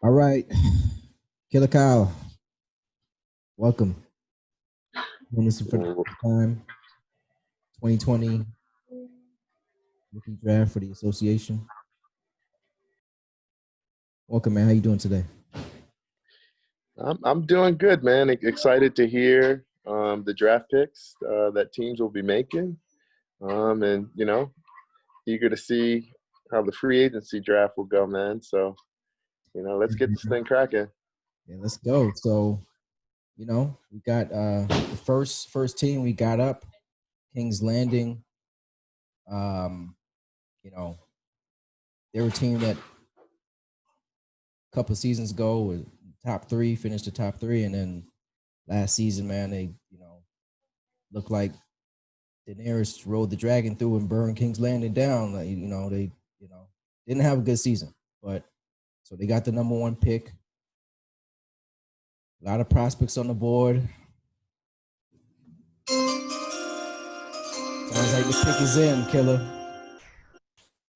All right, Killer Kyle, welcome. Doing this for the Well, first time, 2020 rookie draft for the association. Welcome, man. How you doing today? I'm doing good, man. Excited to hear the draft picks that teams will be making, and eager to see how the free agency draft will go, man. So let's get this thing cracking. Yeah, let's go. So, we got the first team we got up, Kings Landing. Um, you know, they were a team that a couple of seasons ago was top three, finished the top three, and then last season, man, they looked like Daenerys rode the dragon through and burned King's Landing down. Like, they didn't have a good season, but so they got the number one pick. A lot of prospects on the board. Sounds like the pick is in, Killer.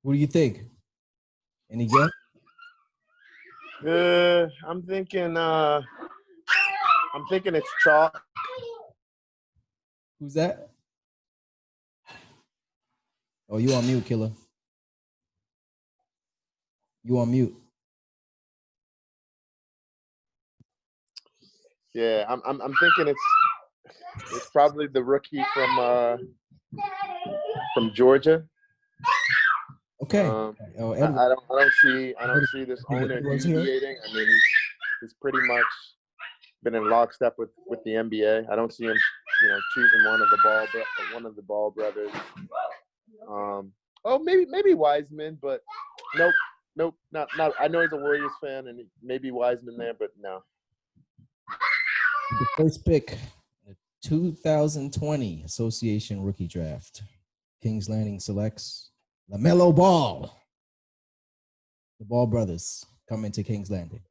What do you think? Any guess? I'm thinking. I'm thinking it's chalk. Who's that? Oh, you on mute, Killer. You on mute. Yeah, I'm thinking it's probably the rookie from Georgia. Okay. Oh, Edward. I don't see this owner Edwards here. deviating. I mean, he's pretty much been in lockstep with the NBA. I don't see him, choosing one of the Ball brothers. Oh, maybe Wiseman, but nope, not. I know he's a Warriors fan, and maybe Wiseman there, but no. The first pick, the 2020 Association Rookie Draft. Kings Landing selects LaMelo Ball. The Ball brothers come into Kings Landing.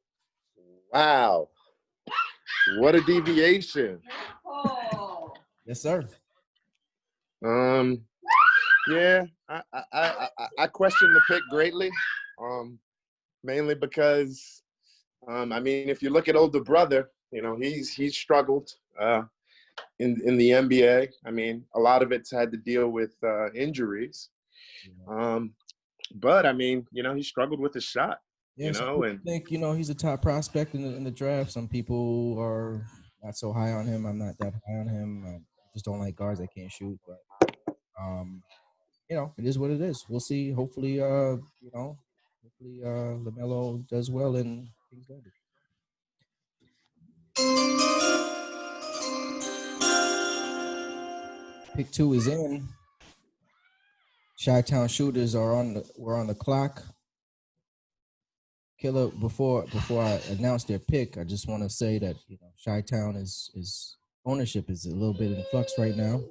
Wow, what a deviation! Yes, sir. Um, yeah, I question the pick greatly. Mainly because, I mean, if you look at older brother, he's struggled in the NBA. I mean, a lot of it's had to deal with injuries. But I mean, he struggled with his shot. Yeah, some people And think he's a top prospect in the draft. Some people are not so high on him. I'm not that high on him. I just don't like guards that can't shoot. But um, it is what it is. We'll see. Hopefully, Lamelo does well in Kings Landing. Pick two is in. Chi-Town shooters we're on the clock. Killer, before I announce their pick, I just want to say that Chi-Town is ownership is a little bit in flux right now.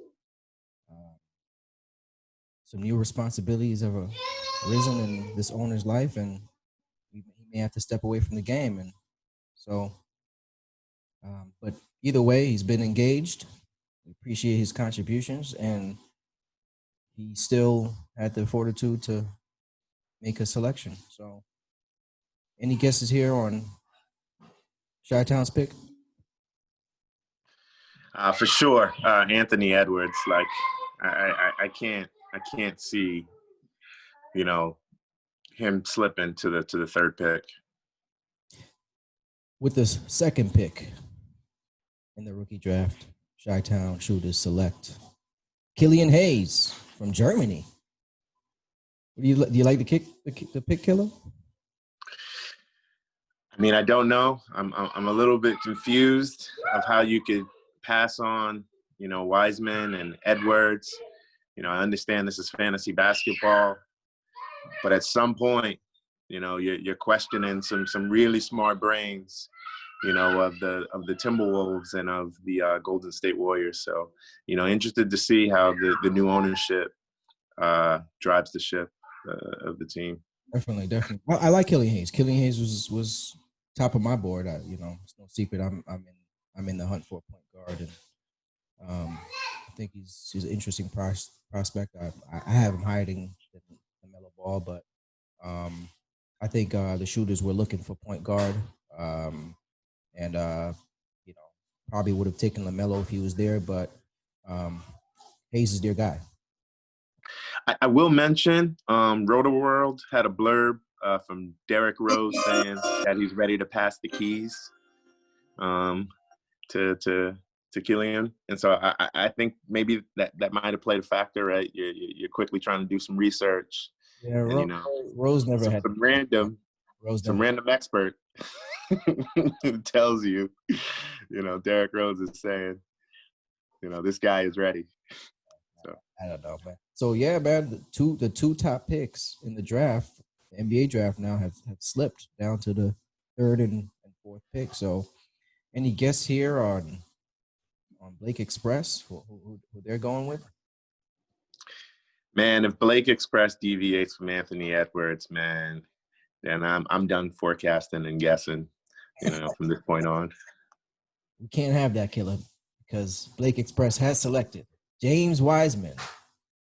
Some new responsibilities have arisen in this owner's life, and he may have to step away from the game. And so, but either way, he's been engaged. We appreciate his contributions, and he still had the fortitude to make a selection. So, any guesses here on Chi-Town's pick? for sure, Anthony Edwards. Like, I can't see, him slipping to the third pick. With the second pick in the rookie draft, Chi-Town shooters select Killian Hayes from Germany. Do you like the pick, Killer? I mean, I don't know. I'm a little bit confused of how you could pass on, Wiseman and Edwards. I understand this is fantasy basketball, but at some point, you're questioning some really smart brains, of the Timberwolves and of the Golden State Warriors. So, interested to see how the new ownership drives the ship of the team. Definitely. I like Killian Hayes. Killian Hayes was top of my board. It's no secret. I'm in the hunt for a point guard, and I think he's an interesting prospect. I have him hiding the Melo Ball, but I think the shooters were looking for point guard, um, and you know, probably would have taken LaMelo if he was there, but um, Hayes is their guy. I will mention, Roto World had a blurb from Derrick Rose saying that he's ready to pass the keys um, to Killian, and so I think maybe that might have played a factor, right? You're quickly trying to do some research, Yeah, and Rose never had some random Rose some never. random expert tells you, Derrick Rose is saying, this guy is ready. So I don't know, man. So yeah, man, the two top picks in the draft, the NBA draft now have slipped down to the third and fourth pick. So any guess here on Blake Express, who they're going with? man, if Blake Express deviates from Anthony Edwards, man, then I'm done forecasting and guessing, from this point on. We can't have that, killer, because Blake Express has selected James Wiseman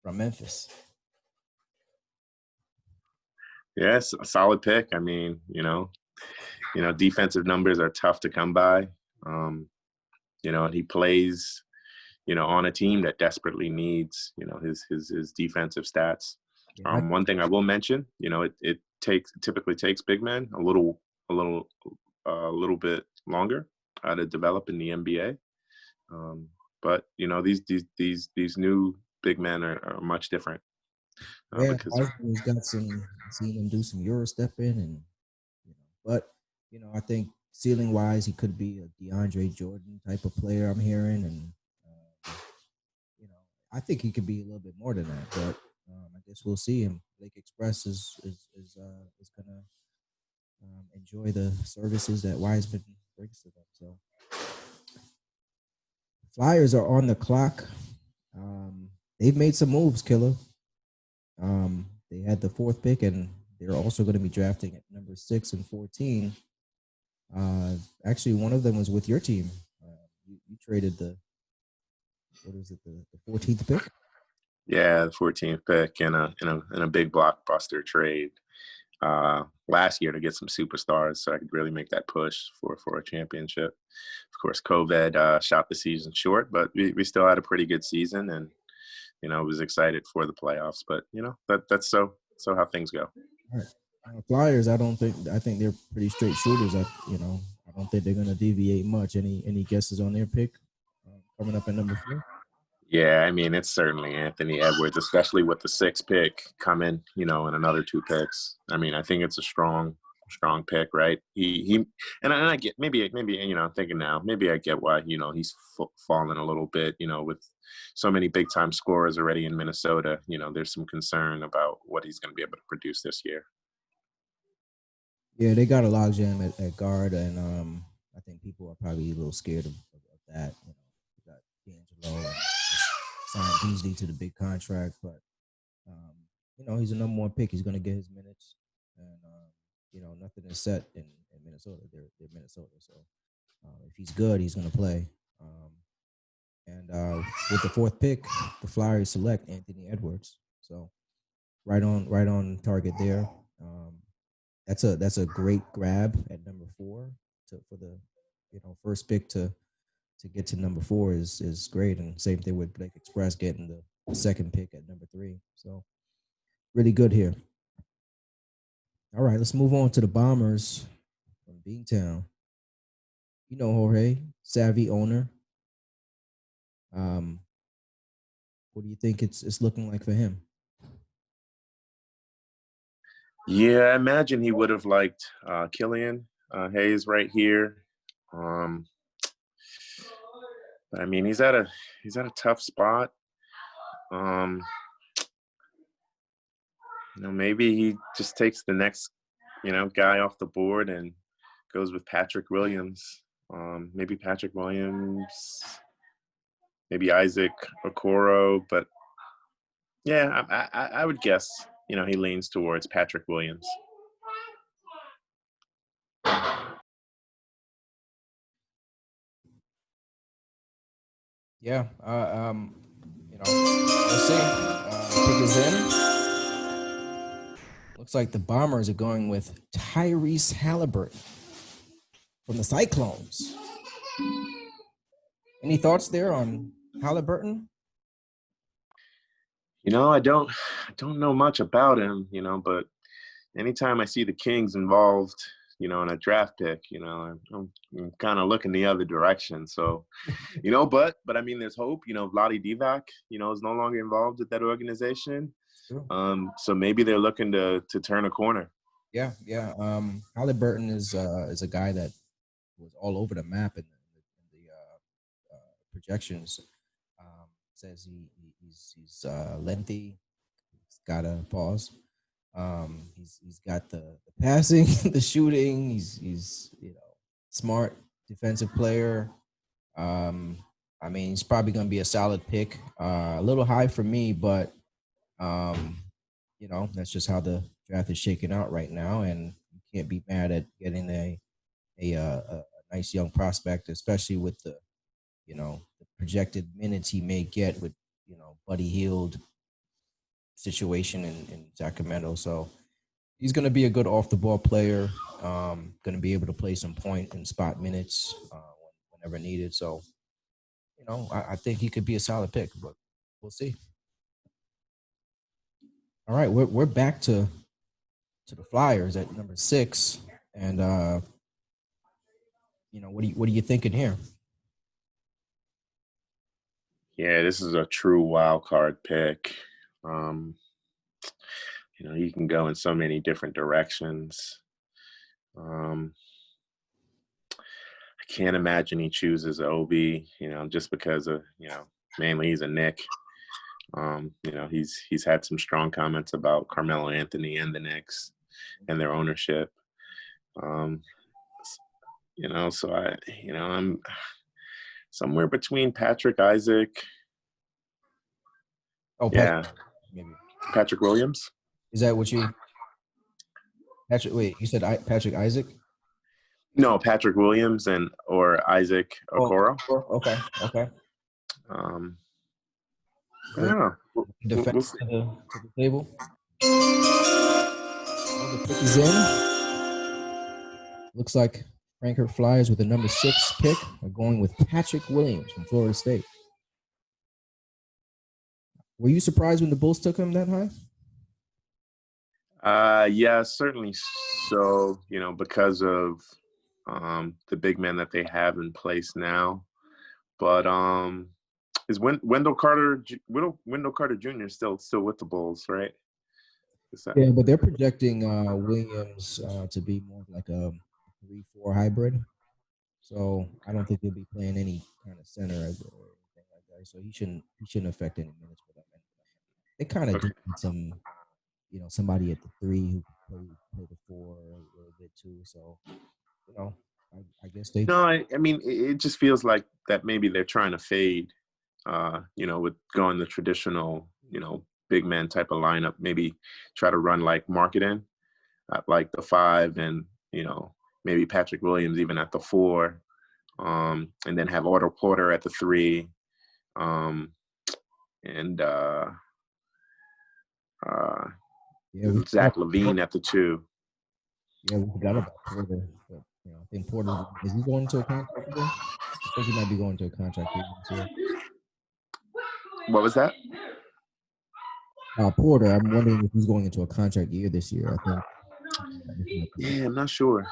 from Memphis. Yes, a solid pick. I mean, defensive numbers are tough to come by. And he plays, on a team that desperately needs, his defensive stats. Yeah, One thing I will mention, it typically takes big men a little bit longer to develop in the NBA. But these new big men are much different. yeah, Because Wiseman's got some seen him do some Euro stepping but I think ceiling wise he could be a DeAndre Jordan type of player I'm hearing, and uh, I think he could be a little bit more than that, but I guess we'll see him. Lake Express is gonna enjoy the services that Wiseman brings to them. So Flyers are on the clock. They've made some moves, Killer. They had the fourth pick, and they're also going to be drafting at number 6 and 14. Actually, one of them was with your team. You traded the what is it, the 14th pick? Yeah, the 14th pick in a big blockbuster trade last year to get some superstars, so I could really make that push for a championship. Of course, COVID shot the season short, but we still had a pretty good season, and was excited for the playoffs. But that's so how things go. All right. Flyers, I think they're pretty straight shooters. I don't think they're going to deviate much. Any guesses on their pick coming up at number 4? Yeah, I mean, it's certainly Anthony Edwards, especially with the 6th pick coming, in another 2 picks. I mean, I think it's a strong pick, right? And I get maybe I'm thinking now, maybe I get why he's fallen a little bit, with so many big time scorers already in Minnesota. There's some concern about what he's going to be able to produce this year. Yeah, they got a logjam at guard, and I think people are probably a little scared of that. You got D'Angelo and signed Beasley to the big contract, but um, he's a number 1 pick. He's going to get his minutes, and nothing is set in Minnesota. They're Minnesota, so if he's good, he's going to play. And with the 4th pick, the Flyers select Anthony Edwards. So right on target there. That's a great grab at number 4 for the first pick to get to number 4 is great, and same thing with Blake Express getting the 2nd pick at number 3. So really good here. All right, let's move on to the Bombers from Beantown. Jorge, savvy owner. What do you think it's looking like for him? Yeah, I imagine he would have liked Killian Hayes right here. But I mean, he's at a tough spot. Maybe he just takes the next, guy off the board and goes with Patrick Williams. Maybe Patrick Williams, maybe Isaac Okoro, but yeah, I would guess, he leans towards Patrick Williams. Yeah, we'll see. Pick is in. Looks like the Bombers are going with Tyrese Halliburton from the Cyclones. Any thoughts there on Halliburton? I don't know much about him, but anytime I see the Kings involved, in a draft pick, I'm kind of looking the other direction. So, but I mean, there's hope. Vlade Divac, is no longer involved with that organization. Sure. So maybe they're looking to turn a corner. Yeah. Halliburton is a guy that was all over the map in the projections. Says he's lengthy. He's got a pause. He's got the passing, the shooting. He's smart defensive player. I mean, he's probably going to be a solid pick. A little high for me, but that's just how the draft is shaking out right now, and you can't be mad at getting a nice young prospect, especially with the projected minutes he may get with Buddy Hield situation in Sacramento. So he's going to be a good off the ball player. Going to be able to play some point and spot minutes whenever needed. So I think he could be a solid pick, but we'll see. All right, we're back to the Flyers at number 6, and what are you thinking here? Yeah, this is a true wild card pick. He can go in so many different directions. I can't imagine he chooses Obi, just because of, mainly he's a Knick. He's had some strong comments about Carmelo Anthony and the Knicks and their ownership. So I'm somewhere between Patrick Isaac. Oh, yeah. Patrick Williams. Is that what you? Patrick, wait, you said Patrick Isaac? No, Patrick Williams or Isaac Okoro. Okay. I don't know. Defense to the table. The pick is in. Looks like Frankfurt Flyers with the number 6 pick are going with Patrick Williams from Florida State. Were you surprised when the Bulls took him that high? Yeah, certainly so, because of the big men that they have in place now. But is Wendell Carter Jr. still with the Bulls, right? Yeah, but they're projecting Williams to be more like a 3-4 hybrid. So I don't think he'll be playing any kind of center or anything like that. So he shouldn't affect any minutes for them. They kind of did some, somebody at the 3 who can play the 4 a little bit too. So I guess they. No, I mean it just feels like that maybe they're trying to fade, with going the traditional, big man type of lineup. Maybe try to run like Markkanen at like the 5, and maybe Patrick Williams even at the 4, and then have Otto Porter at the 3, and Zach LaVine at the 2. Yeah, we forgot about Porter. But, I think Porter, is he going to a contract again? I think he might be going to a contract year. What was that? Porter, I'm wondering if he's going into a contract year this year. I think. Yeah, I'm not sure.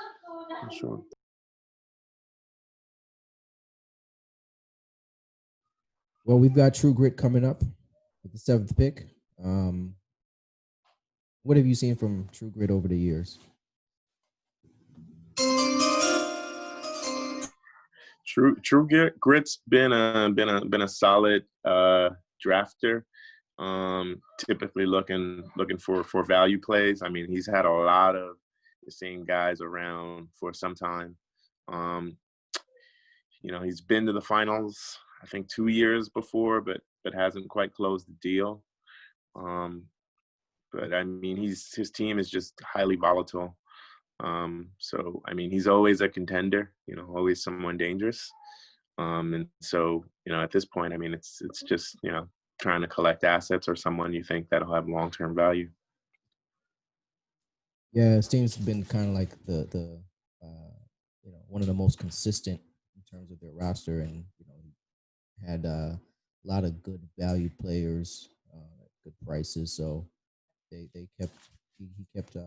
Well, we've got True Grit coming up with the 7th pick. What have you seen from True Grit over the years? True Grit's been a solid drafter. Typically looking for value plays. I mean, he's had a lot of the same guys around for some time. He's been to the finals, I think 2 years before, but hasn't quite closed the deal. But I mean, his team is just highly volatile. So I mean, he's always a contender, always someone dangerous. And so, at this point, I mean, it's just, trying to collect assets or someone you think that'll have long-term value. Yeah, his team's been kind of like the one of the most consistent in terms of their roster, and had a lot of good valued players at good prices. So they kept he kept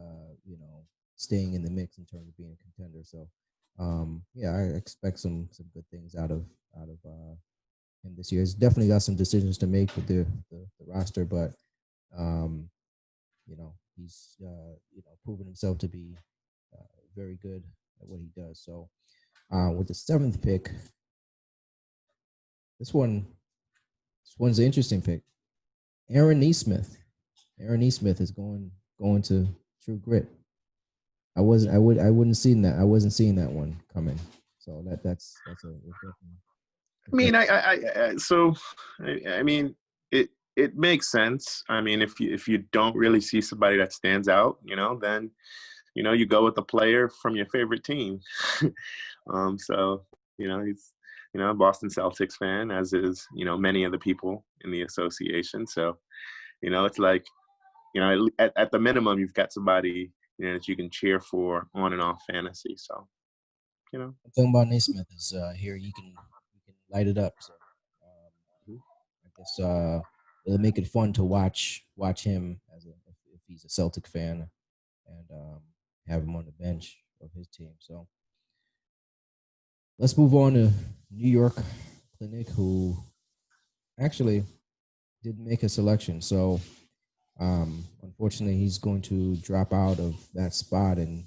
staying in the mix in terms of being a contender. So yeah, I expect some good things out of him this year. He's definitely got some decisions to make with the roster, but um, he's proven himself to be very good at what he does. So with the seventh pick, this one this one's an interesting pick. Aaron Neesmith. Aaron Neesmith is going to True Grit. I wouldn't seen that. I wasn't seeing that one coming. So that's a I mean, definitely. I mean, it makes sense. I mean, if you don't really see somebody that stands out, then you go with the player from your favorite team. So he's a Boston Celtics fan, as is many of the people in the association. So it's like at the minimum you've got somebody that you can cheer for on and off fantasy. So The thing about Naismith is here you can light it up. So I guess it'll make it fun to watch him if he's a Celtic fan and have him on the bench of his team. So let's move on to New York Clinic, who actually didn't make a selection. So unfortunately, he's going to drop out of that spot and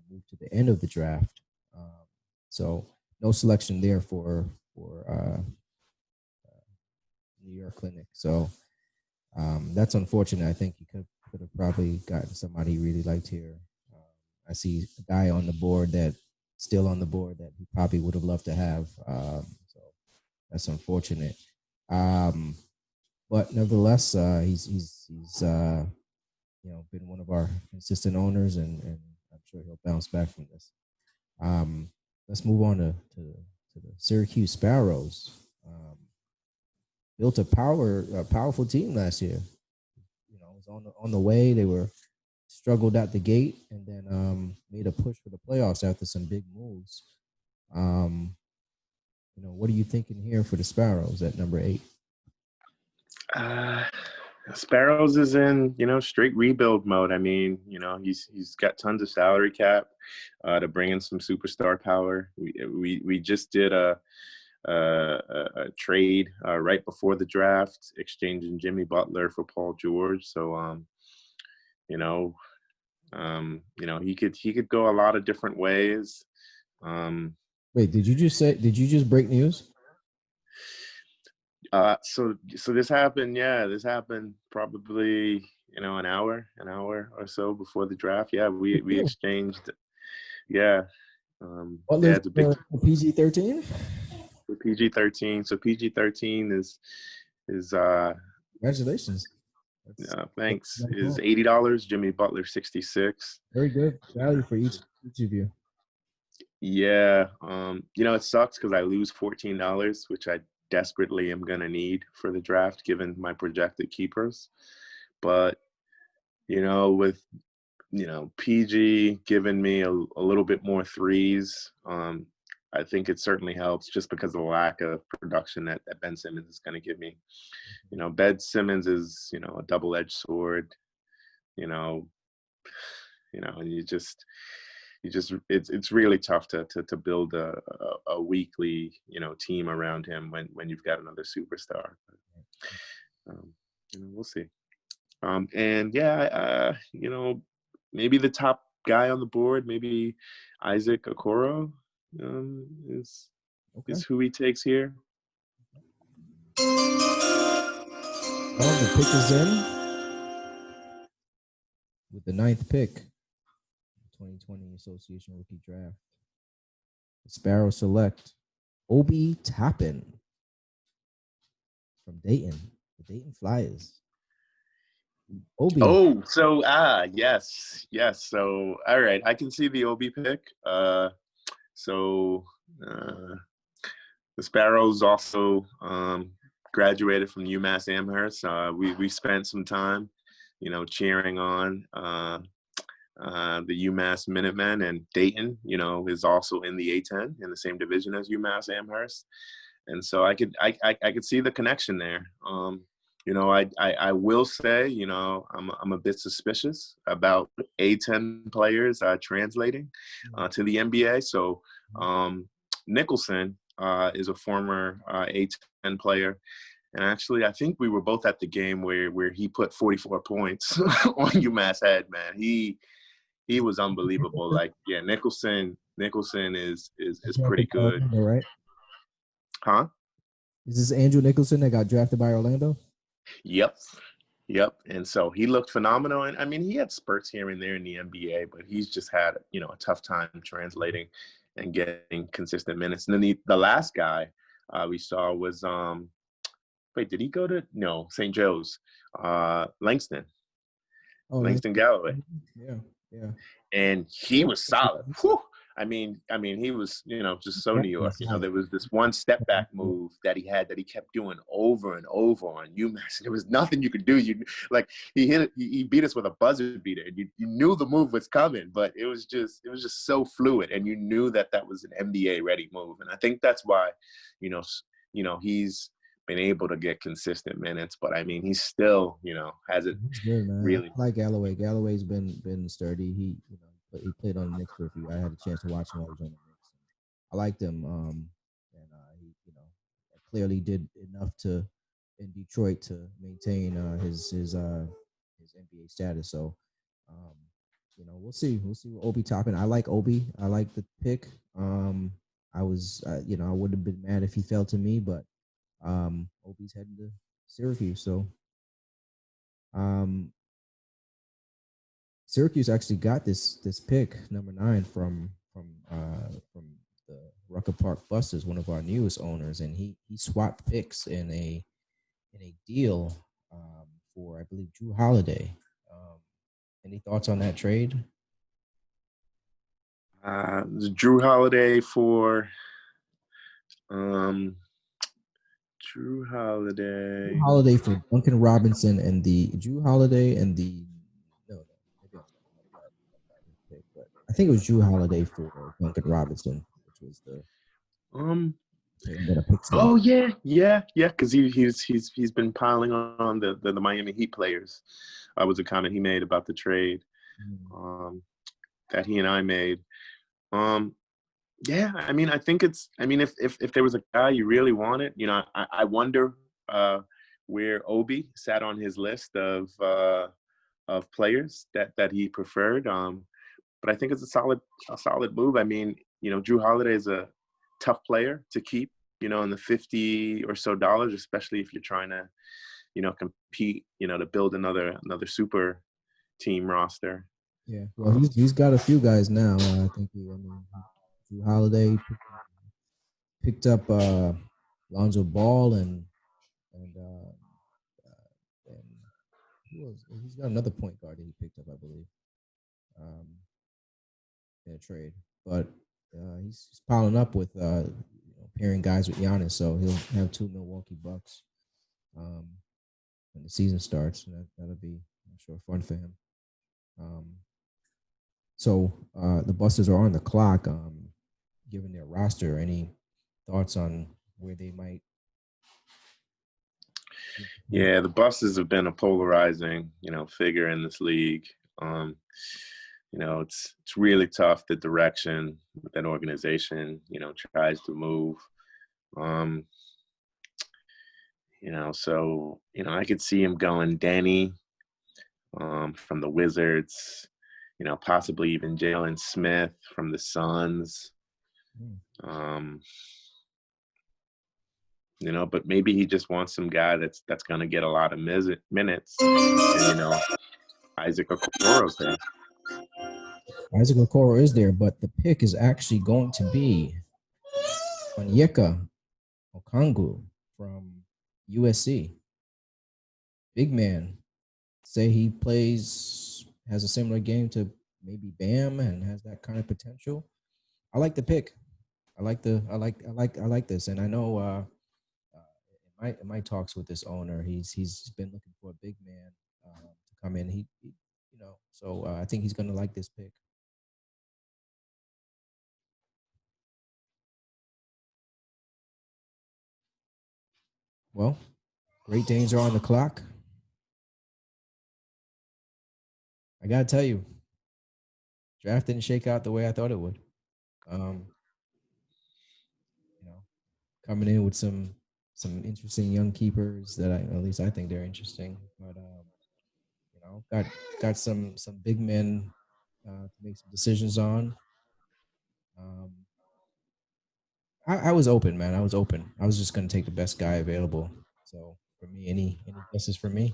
move to the end of the draft. So no selection there for New York Clinic. So that's unfortunate. I think he could have probably gotten somebody he really liked here. I see a guy on the board that still on the board that he probably would have loved to have. So that's unfortunate. Um, but nevertheless, he's been one of our consistent owners, and I'm sure he'll bounce back from this. Um, let's move on to the Syracuse Sparrows. Built a powerful team last year. It was on the way. They were struggled at the gate, and then made a push for the playoffs after some big moves. Um, what are you thinking here for the Sparrows at number 8? uh, Sparrows is in straight rebuild mode. I mean, he's got tons of salary cap to bring in some superstar power. We just did a trade right before the draft, exchanging Jimmy Butler for Paul George. So you know he could go a lot of different ways. Wait, Did you just break news? So this happened. Yeah, this happened probably an hour or so before the draft. Yeah, we exchanged. Yeah, Butler's yeah, it's a big for PG-13. PG-13. So PG-13 is Congratulations. That's thanks, is $80. Jimmy Butler 66. very good value for each of you. Yeah, it sucks because I lose $14, which I desperately am gonna need for the draft given my projected keepers. But with PG giving me a little bit more threes, I think it certainly helps just because of the lack of production that Ben Simmons is going to give me. Ben Simmons is a double-edged sword. You know, and it's really tough to build a weekly team around him when you've got another superstar. Um, we'll see. And yeah, maybe the top guy on the board, maybe Isaac Okoro, is Okay. who he takes here. Well, the pick is in with the ninth pick, 2020 Association Rookie Draft. The Sparrows select Obi Toppin from Dayton, the Dayton Flyers. Obi. So yes. So all right, I can see the Obi pick. So the Sparrows also graduated from UMass Amherst. We spent some time, cheering on the UMass Minutemen, and Dayton, is also in the A10 in the same division as UMass Amherst. And so I could see the connection there. I will say, I'm a bit suspicious about A10 players translating to the NBA. So Nicholson is a former A10 player. And actually, I think we were both at the game where he put 44 points on UMass head, man. He was unbelievable. Like, yeah, Nicholson is pretty good. Orlando, right? Huh? Is this Andrew Nicholson that got drafted by Orlando? Yep. And so he looked phenomenal. And I mean, he had spurts here and there in the NBA, but he's just had, a tough time translating and getting consistent minutes. And then the last guy we saw was, wait, did he go to, no, St. Joe's, Langston. Oh, Langston Galloway. Yeah. And he was solid. Whew. I mean, he was, just so New York. There was this one step back move that he kept doing over and over on UMass. There was nothing you could do. He beat us with a buzzer beater, and you knew the move was coming, but it was just so fluid, and you knew that was an NBA ready move. And I think that's why, he's been able to get consistent minutes. But I mean, he still, hasn't really. I like Galloway. Galloway's been sturdy. He played on the Knicks for a few. I had a chance to watch him while he was on the Knicks. I liked him. And he clearly did enough in Detroit to maintain his NBA status. So we'll see. We'll see what Obi Toppin. I like Obi. I like the pick. I wouldn't have been mad if he fell to me, but Obi's heading to Syracuse. So Syracuse actually got this pick number 9 from the Rucker Park Busters, one of our newest owners, and he swapped picks in a deal for, I believe, Drew Holiday. Any thoughts on that trade? Drew Holiday for Drew Holiday for Duncan Robinson and the Drew Holiday and the I think it was Drew Holiday for Duncan Robinson, which was the oh yeah, because he's been piling on the Miami Heat players. Was a comment he made about the trade that he and I made. Yeah, I mean, I think if there was a guy you really wanted, I wonder where Obi sat on his list of players that he preferred. But I think it's a solid move. I mean, Drew Holiday is a tough player to keep, in the $50 or so, especially if you're trying to, compete, to build another super team roster. Yeah, well, he's got a few guys now. I think Drew Holiday picked up Lonzo Ball and he's got another point guard that he picked up, I believe, in a trade. But he's piling up with pairing guys with Giannis, so he'll have 2 Milwaukee Bucks when the season starts. And that'll be, I'm sure, fun for him. So the Busters are on the clock. Given their roster, any thoughts on where they might? Yeah, the Busters have been a polarizing, figure in this league. It's really tough the direction that organization, tries to move. So, I could see him going Danny from the Wizards, possibly even Jalen Smith from the Suns. But maybe he just wants some guy that's going to get a lot of minutes. And, Isaac Okoro's there. Isaac Okoro is there, but the pick is actually going to be Onyeka Okongwu from USC. Big man. Say he has a similar game to maybe Bam and has that kind of potential. I like the pick. I like this, and I know in my talks with this owner, he's been looking for a big man to come in. He So I think he's going to like this pick. Well, Great Danes are on the clock. I gotta tell you, draft didn't shake out the way I thought it would. Um, you know, coming in with some interesting young keepers that at least I think they're interesting. But got some big men to make some decisions on. Um, I was open, man. I was open. I was just gonna take the best guy available. So for me, any guesses for me?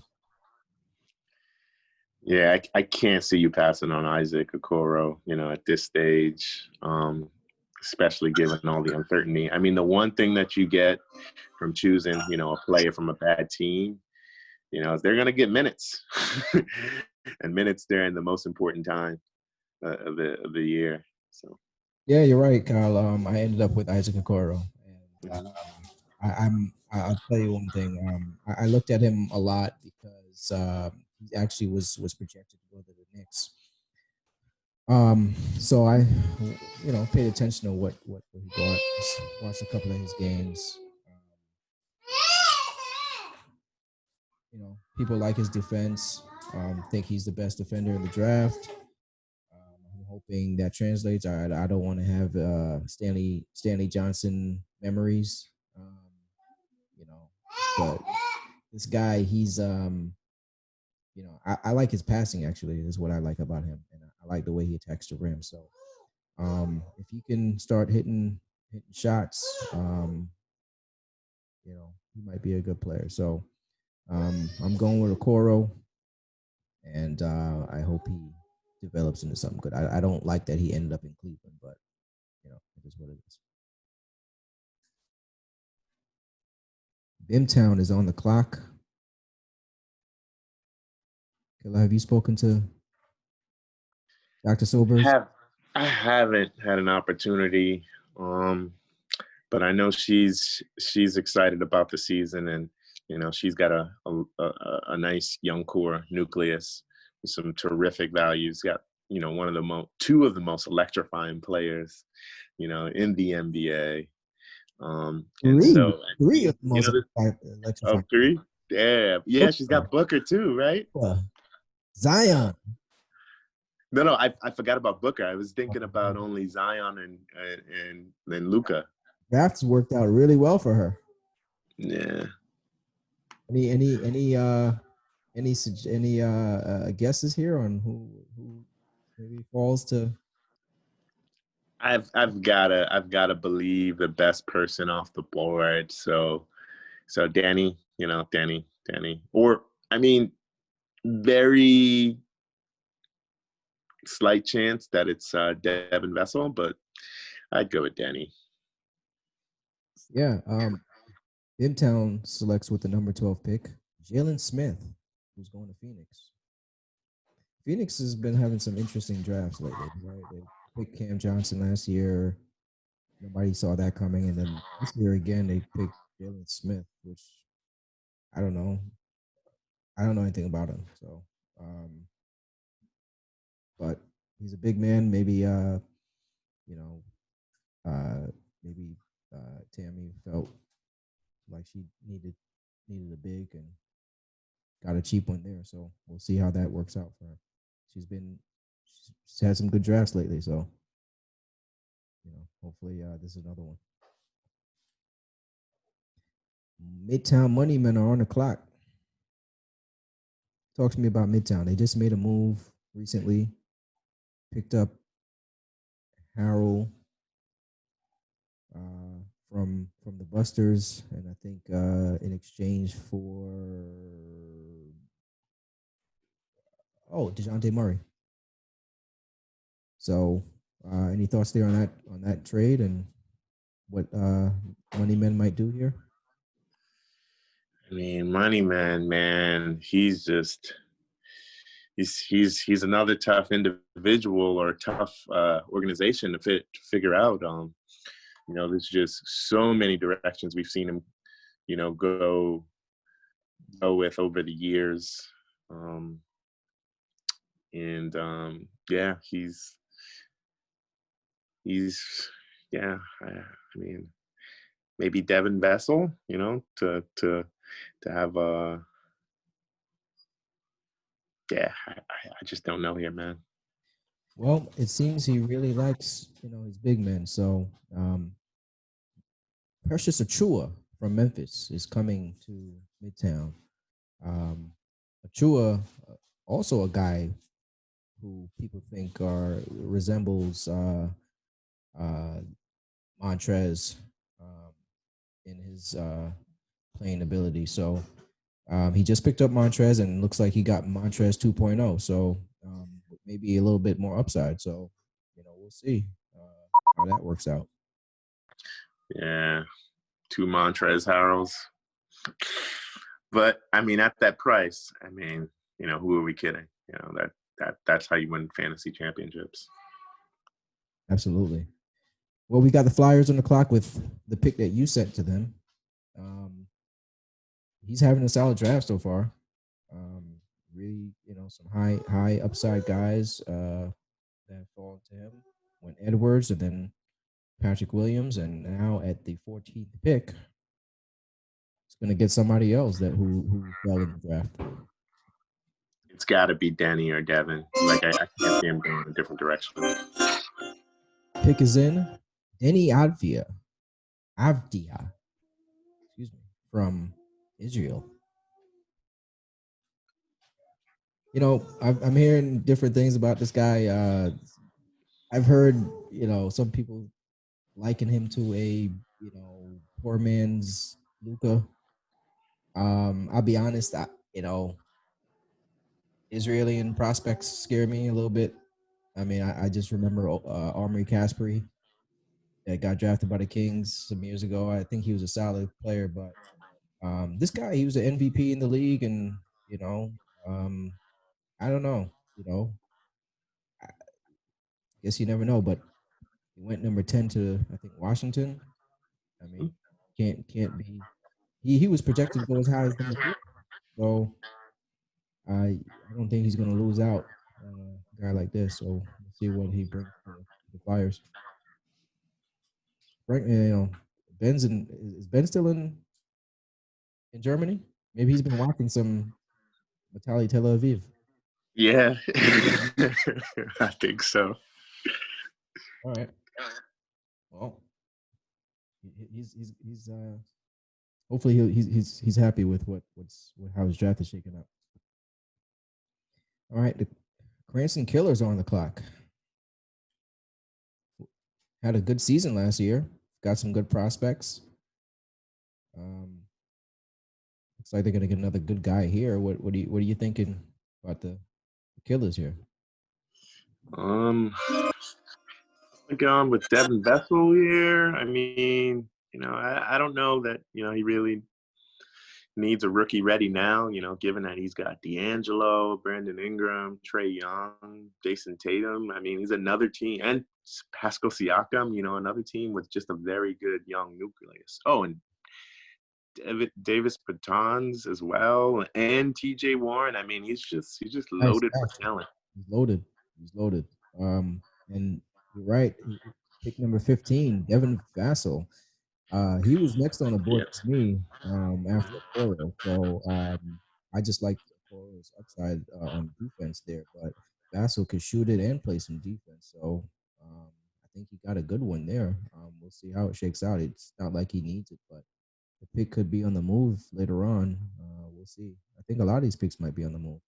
Yeah, I can't see you passing on Isaac Okoro, at this stage, especially given all the uncertainty. I mean, the one thing that you get from choosing, a player from a bad team, is they're going to get minutes and minutes during the most important time of the year. So Yeah, you're right, Kyle. I ended up with Isaac Okoro, and I'll tell you one thing. I looked at him a lot because he actually was projected to go to the Knicks. So I, paid attention to what he brought. Watched a couple of his games. People like his defense. Think he's the best defender in the draft. I'm hoping that translates. I don't want to have Stanley Johnson memories. You know, but this guy, he's I like his passing actually. Is what I like about him, and I like the way he attacks the rim. So if he can start hitting shots, he might be a good player. So I'm going with Okoro, and I hope he develops into something good. I don't like that he ended up in Cleveland, but it is what it is. Bimtown is on the clock. Killa, have you spoken to Dr. Sobers? I haven't had an opportunity, but I know she's excited about the season, and she's got a nice young core nucleus with some terrific values. Got one of the two of the most electrifying players, in the NBA. And so Three of the you most know, electrifying. three, yeah, she's got Booker too, right? Zion. No, I forgot about Booker. I was thinking about only Zion and Luka. Drafts worked out really well for her. Yeah. Any guesses here on who maybe falls to? I've gotta believe the best person off the board. So Danny, Danny, or I mean, very slight chance that it's Devin Vessel, but I'd go with Danny. Yeah. Imtown selects with the number 12 pick Jalen Smith, who's going to Phoenix. Phoenix has been having some interesting drafts lately, right? They picked Cam Johnson last year. Nobody saw that coming, and then this year again they picked Jalen Smith, which I don't know. I don't know anything about him, so but he's a big man. Maybe you know, maybe Tammy felt like she needed a big and got a cheap one there. So we'll see how that works out for her. She's had some good drafts lately, so hopefully this is another one. Midtown Moneymen are on the clock. Talk to me about Midtown. They just made a move recently, picked up Harold from the Busters, and I think in exchange for DeJounte Murray. So, any thoughts there on that trade and what Moneymen might do here? I mean, man, he's just he's another tough individual or tough organization to figure out. There's just so many directions we've seen him, go with over the years. and yeah, he's yeah. I mean, maybe Devin Vessel, to have yeah. I just don't know here, man. Well, it seems he really likes, his big men. So Precious Achua from Memphis is coming to Midtown. Achua, also a guy who people think resembles uh, Montrez in his playing ability. So he just picked up Montrez and looks like he got Montrez 2.0. So maybe a little bit more upside. So we'll see how that works out. Yeah, two Montrez Harrells. But I mean, at that price, I mean, who are we kidding? That's how you win fantasy championships. Absolutely. Well, we got the Flyers on the clock with the pick that you sent to them. He's having a solid draft so far. Really, some high upside guys that fall to him. Went Edwards and then Patrick Williams, and now at the 14th pick, it's going to get somebody else who fell in the draft. It's got to be Denny or Devin. Like I can't see him going a different direction. Pick is in. Denny Avdia, excuse me, from Israel. I'm hearing different things about this guy. I've heard, some people liken him to a, poor man's Luca. I'll be honest, Israeli prospects scare me a little bit. I mean, I just remember Omri Caspary that got drafted by the Kings some years ago. I think he was a solid player, but this guy, he was an MVP in the league, and I don't know. I guess you never know, but he went number 10 to I think Washington. I mean, can't be. He was projected to go as high as number 3. So I don't think he's going to lose out on a guy like this. So we'll see what he brings to the Flyers. Right, Ben's is Ben still in Germany? Maybe he's been watching some Matali Tel Aviv. Yeah, I think so. All right. Well, he's hopefully he's happy with how his draft is shaking up. All right, the Cranston Killers are on the clock. Had a good season last year. Got some good prospects. Looks like they're gonna get another good guy here. What are you thinking about the Killers here? Going with Devin Vessel here. I mean, I don't know that he really needs a rookie ready now. Given that he's got D'Angelo, Brandon Ingram, Trae Young, Jason Tatum. I mean, he's another team, and Pascal Siakam. Another team with just a very good young nucleus. Oh, and Davis Bertans as well, and T.J. Warren. I mean, he's just Nice. loaded for talent. He's loaded. He's loaded. And you're right. Pick number 15, Devin Vassell. He was next on the board Yeah. to me after Okoro. So I just like Okoro's upside on defense there. But Vassell could shoot it and play some defense. So I think he got a good one there. We'll see how it shakes out. It's not like he needs it, but the pick could be on the move later on. We'll see. I think a lot of these picks might be on the move.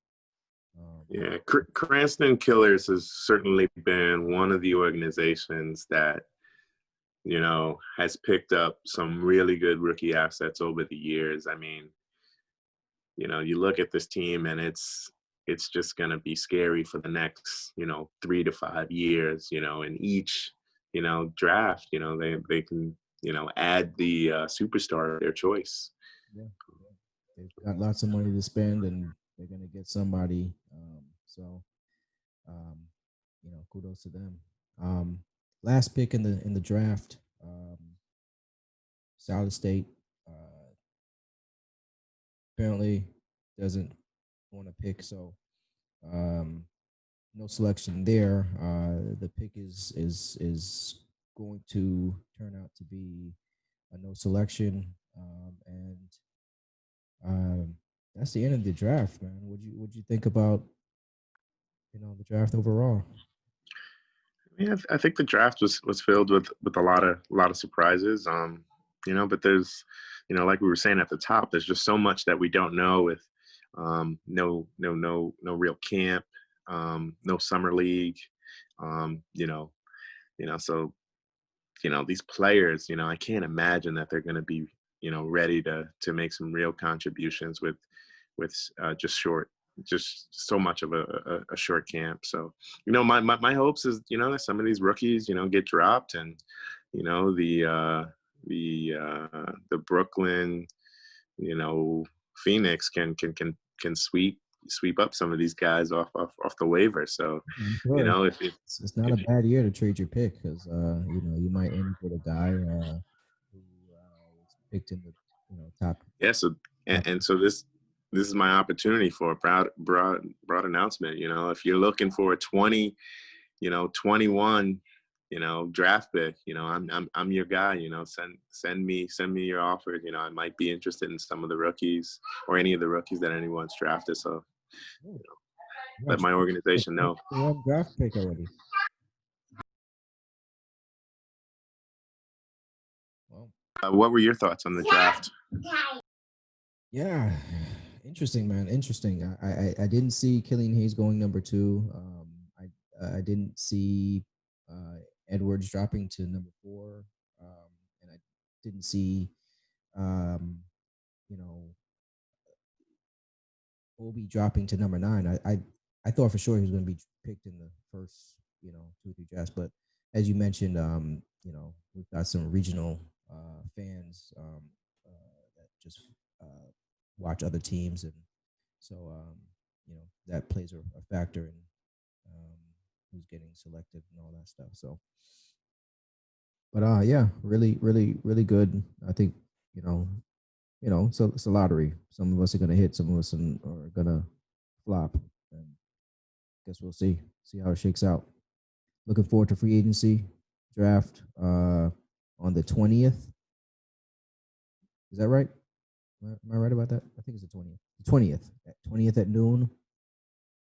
Yeah, Cranston Killers has certainly been one of the organizations that has picked up some really good rookie assets over the years. I mean, you look at this team and it's just going to be scary for the next 3 to 5 years. In each draft, they can add the superstar of their choice. Yeah, they've got lots of money to spend, and they're gonna get somebody. Um, kudos to them. Last pick in the draft, Solid State apparently doesn't want to pick, so no selection there. The pick is going to turn out to be a no selection, and that's the end of the draft, man. Would you think about the draft overall? Yeah, I think the draft was filled with a lot of surprises. But there's, like we were saying at the top, there's just so much that we don't know with no real camp, no summer league, um, you know, so these players, I can't imagine that they're going to be ready to make some real contributions with just so much of a short camp. So my hopes is that some of these rookies get dropped, and the Brooklyn Phoenix can sweep up some of these guys off the waiver. So I'm sure if it's not a bad year to trade your pick because you might end with a guy who was picked in the top. Yeah, so top and so this is my opportunity for a broad announcement. If you're looking for a 21, draft pick, I'm your guy. Send me your offers. I might be interested in some of the rookies or any of the rookies that anyone's drafted. So Oh, let my organization know. one draft pick already. Well, What were your thoughts on the draft? yeah, interesting, man. Interesting. I didn't see Killian Hayes going number 2. I didn't see Edwards dropping to number 4, and I didn't see um, you know Obi dropping to number 9. I thought for sure he was going to be picked in the first 2 or 3 drafts, but as you mentioned, we've got some regional fans that just uh, watch other teams, and so that plays a factor in um, who's getting selected and all that stuff. So, but yeah, really, really, really good. I think you know, so it's a lottery. Some of us are gonna hit, some of us are gonna flop, and guess we'll see how it shakes out. Looking forward to free agency draft on the 20th. Is that right? Am I right about that? I think it's the 20th. The 20th at noon.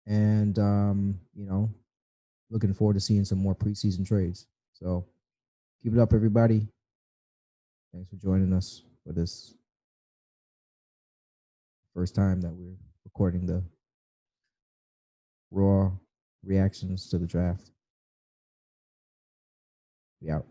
And looking forward to seeing some more preseason trades. So keep it up, everybody. Thanks for joining us for this first time that we're recording the raw reactions to the draft. We out.